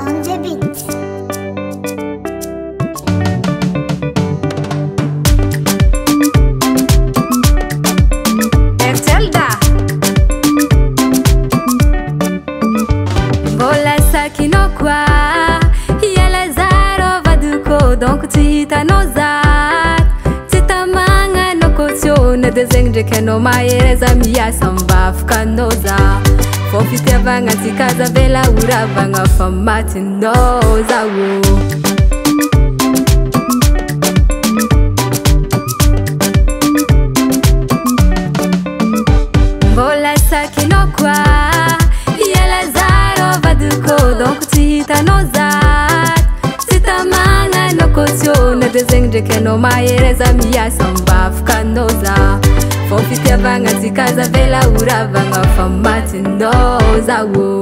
On the beat. Zelda Mbola sakino kwa Hielezaro vaduko donc tihitanao zat Tsy tamagna anao cautionne de zegny ndraiky anao mahereza miasa mivavaka za Fô fitiavagna tsikazavela oravagna fa matinao zawo Mbola sakinao kwa Hielezaro vaduko donc tihitanao zat Tsy tamagna anao cautionne de zegny ndraiky anao mahereza miasa mivavaka za Fô fitiavagna tsikazavela oravagna fa matinao zawo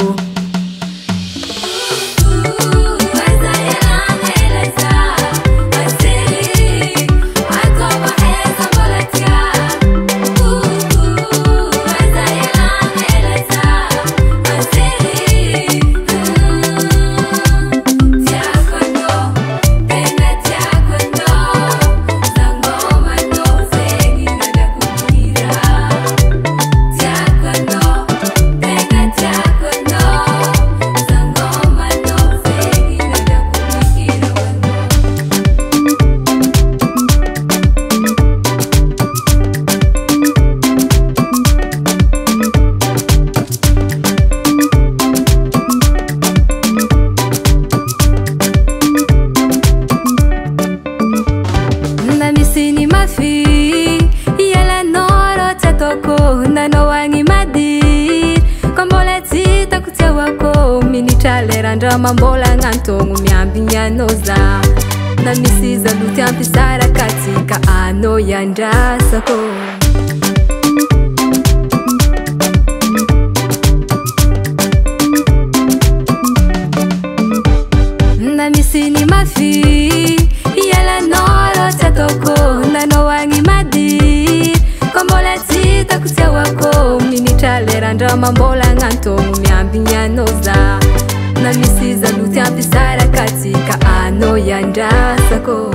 Sini mafi Yala noro tatoko Nano wangi madir Kombola tita kutia wako Minitale randrama mbola ngantongu miambi nyanoza Na misiza luti ampisara katika ano yandrasako Na misini mafi Yala noro tatoko Nano wangi madir Kombola tita kutia wako Minitale randrama mbola ngantongu miambi nyanoza Na misiza luti ampisara katika ano yandrasako